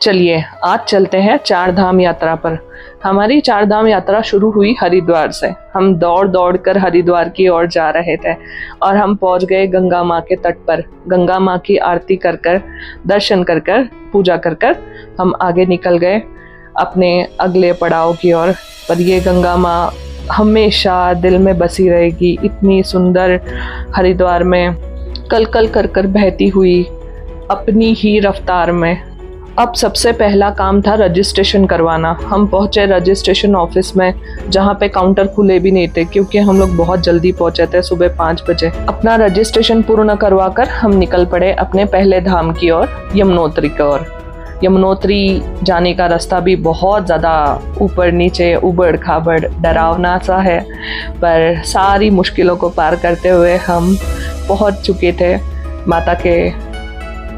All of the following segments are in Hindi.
चलिए आज चलते हैं चार धाम यात्रा पर। हमारी चार धाम यात्रा शुरू हुई हरिद्वार से। हम दौड़ दौड़ कर हरिद्वार की ओर जा रहे थे और हम पहुंच गए गंगा माँ के तट पर। गंगा माँ की आरती कर कर, दर्शन कर कर, पूजा कर कर हम आगे निकल गए अपने अगले पड़ाव की ओर। पर ये गंगा माँ हमेशा दिल में बसी रहेगी। इतनी सुंदर हरिद्वार में कल कल कर कर बहती हुई अपनी ही रफ्तार में। अब सबसे पहला काम था रजिस्ट्रेशन करवाना। हम पहुंचे रजिस्ट्रेशन ऑफिस में, जहां पे काउंटर खुले भी नहीं थे क्योंकि हम लोग बहुत जल्दी पहुंचे थे, सुबह 5 बजे। अपना रजिस्ट्रेशन पूर्ण करवा कर हम निकल पड़े अपने पहले धाम की ओर, यमुनोत्री की ओर। यमुनोत्री जाने का रास्ता भी बहुत ज़्यादा ऊपर नीचे, उबड़ खाबड़, डरावना सा है, पर सारी मुश्किलों को पार करते हुए हम पहुंच चुके थे माता के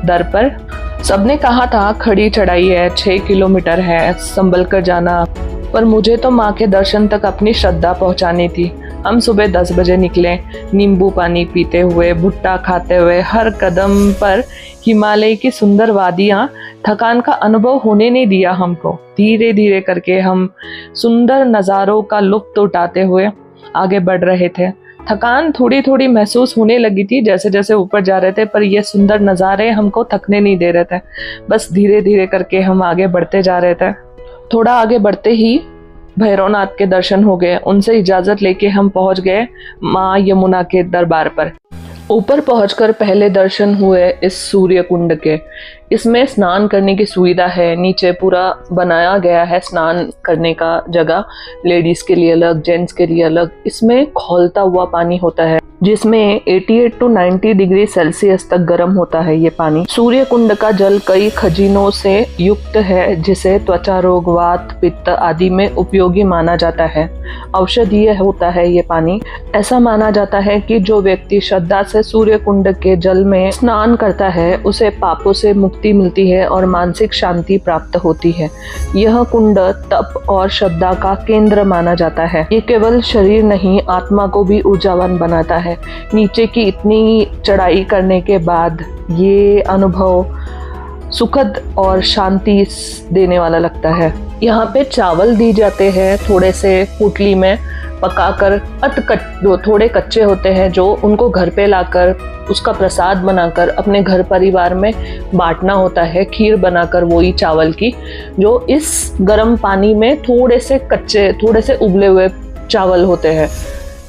दर पर। सबने कहा था खड़ी चढ़ाई है, 6 किलोमीटर है, संभल कर जाना, पर मुझे तो माँ के दर्शन तक अपनी श्रद्धा पहुँचानी थी। हम सुबह 10 बजे निकले, नींबू पानी पीते हुए, भुट्टा खाते हुए। हर कदम पर हिमालय की सुंदर वादियाँ थकान का अनुभव होने नहीं दिया हमको। धीरे धीरे करके हम सुंदर नज़ारों का लुत्फ उठाते हुए आगे बढ़ रहे थे। थकान थोड़ी थोड़ी महसूस होने लगी थी जैसे जैसे ऊपर जा रहे थे, पर ये सुंदर नज़ारे हमको थकने नहीं दे रहे थे। बस धीरे धीरे करके हम आगे बढ़ते जा रहे थे। थोड़ा आगे बढ़ते ही भैरवनाथ के दर्शन हो गए। उनसे इजाज़त लेके हम पहुंच गए माँ यमुना के दरबार पर। ऊपर पहुंचकर पहले दर्शन हुए इस सूर्य कुंड के। इसमें स्नान करने की सुविधा है, नीचे पूरा बनाया गया है स्नान करने का जगह, लेडीज के लिए अलग, जेंट्स के लिए अलग। इसमें खौलता हुआ पानी होता है जिसमें 88 to 90 डिग्री सेल्सियस तक गर्म होता है ये पानी। सूर्य कुंड का जल कई खजीनों से युक्त है जिसे त्वचा रोग, वात, पित्त आदि में उपयोगी माना जाता है। औषधीय होता है ये पानी। ऐसा माना जाता है कि जो व्यक्ति श्रद्धा से सूर्य कुंड के जल में स्नान करता है उसे पापों से मुक्ति मिलती है और मानसिक शांति प्राप्त होती है। यह कुंड तप और श्रद्धा का केंद्र माना जाता है। ये केवल शरीर नहीं, आत्मा को भी ऊर्जावान बनाता है। नीचे की इतनी चढ़ाई करने के बाद ये अनुभव सुखद और शांति देने वाला लगता है। यहाँ पे चावल दी जाते हैं थोड़े से पुटली में पकाकर, जो थोड़े कच्चे होते हैं, जो उनको घर पे लाकर उसका प्रसाद बनाकर अपने घर परिवार में बांटना होता है। खीर बनाकर वही चावल की, जो इस गर्म पानी में थोड़े से कच्चे, थोड़े से उबले हुए चावल होते हैं।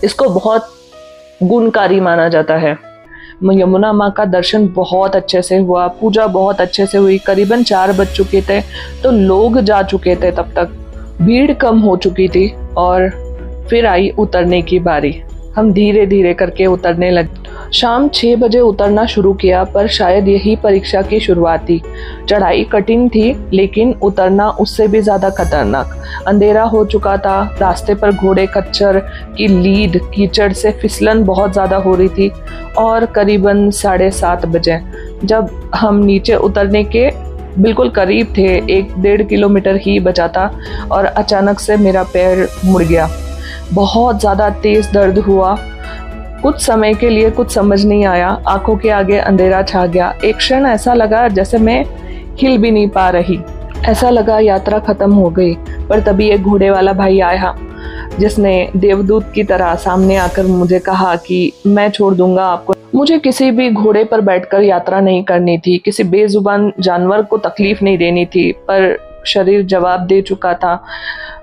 इसको बहुत गुणकारी माना जाता है। यमुना माँ का दर्शन बहुत अच्छे से हुआ, पूजा बहुत अच्छे से हुई। करीबन 4 बज चुके थे तो लोग जा चुके थे, तब तक भीड़ कम हो चुकी थी और फिर आई उतरने की बारी। हम धीरे धीरे करके उतरने लगे। शाम 6 बजे उतरना शुरू किया, पर शायद यही परीक्षा की शुरुआत थी। चढ़ाई कठिन थी लेकिन उतरना उससे भी ज़्यादा खतरनाक। अंधेरा हो चुका था, रास्ते पर घोड़े खच्चर की लीद, कीचड़ से फिसलन बहुत ज़्यादा हो रही थी और करीबन 7:30 बजे जब हम नीचे उतरने के बिल्कुल करीब थे, 1-1.5 किलोमीटर ही बचा था, और अचानक से मेरा पैर मुड़ गया। बहुत ज़्यादा तेज़ दर्द हुआ। कुछ समय के लिए कुछ समझ नहीं आया, आंखों के आगे अंधेरा छा गया। एक क्षण ऐसा लगा जैसे मैं हिल भी नहीं पा रही। ऐसा लगा यात्रा खत्म हो गई। पर तभी एक घोड़े वाला भाई आया जिसने देवदूत की तरह सामने आकर मुझे कहा कि मैं छोड़ दूंगा आपको। मुझे किसी भी घोड़े पर बैठकर यात्रा नहीं करनी थी, किसी बेजुबान जानवर को तकलीफ नहीं देनी थी, पर शरीर जवाब दे चुका था,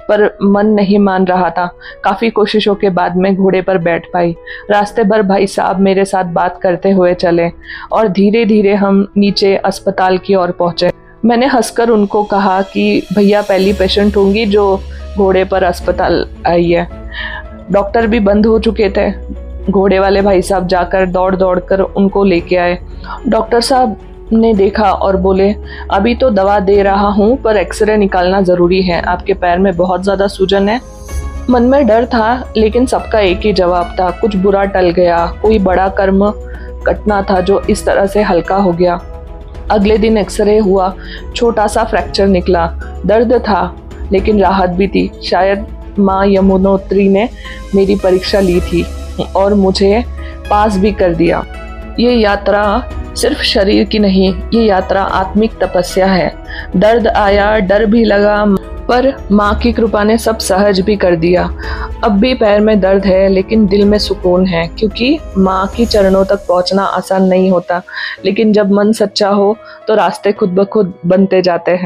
पर मन नहीं मान रहा था। काफ़ी कोशिशों के बाद मैं घोड़े पर बैठ पाई। रास्ते भर भाई साहब मेरे साथ बात करते हुए चले और धीरे धीरे हम नीचे अस्पताल की ओर पहुँचे। मैंने हंसकर उनको कहा कि भैया पहली पेशेंट होंगी जो घोड़े पर अस्पताल आई है। डॉक्टर भी बंद हो चुके थे। घोड़े वाले भाई साहब जाकर दौड़ दौड़ कर उनको लेके आए। डॉक्टर साहब ने देखा और बोले, अभी तो दवा दे रहा हूँ पर एक्सरे निकालना ज़रूरी है, आपके पैर में बहुत ज़्यादा सूजन है। मन में डर था लेकिन सबका एक ही जवाब था, कुछ बुरा टल गया, कोई बड़ा कर्म कटना था जो इस तरह से हल्का हो गया। अगले दिन एक्सरे हुआ, छोटा सा फ्रैक्चर निकला। दर्द था लेकिन राहत भी थी। शायद माँ यमुनोत्री ने मेरी परीक्षा ली थी और मुझे पास भी कर दिया। ये यात्रा सिर्फ शरीर की नहीं, ये यात्रा आत्मिक तपस्या है। दर्द आया, डर भी लगा, पर माँ की कृपा ने सब सहज भी कर दिया। अब भी पैर में दर्द है लेकिन दिल में सुकून है, क्योंकि माँ की चरणों तक पहुँचना आसान नहीं होता, लेकिन जब मन सच्चा हो तो रास्ते खुद ब खुद बनते जाते हैं।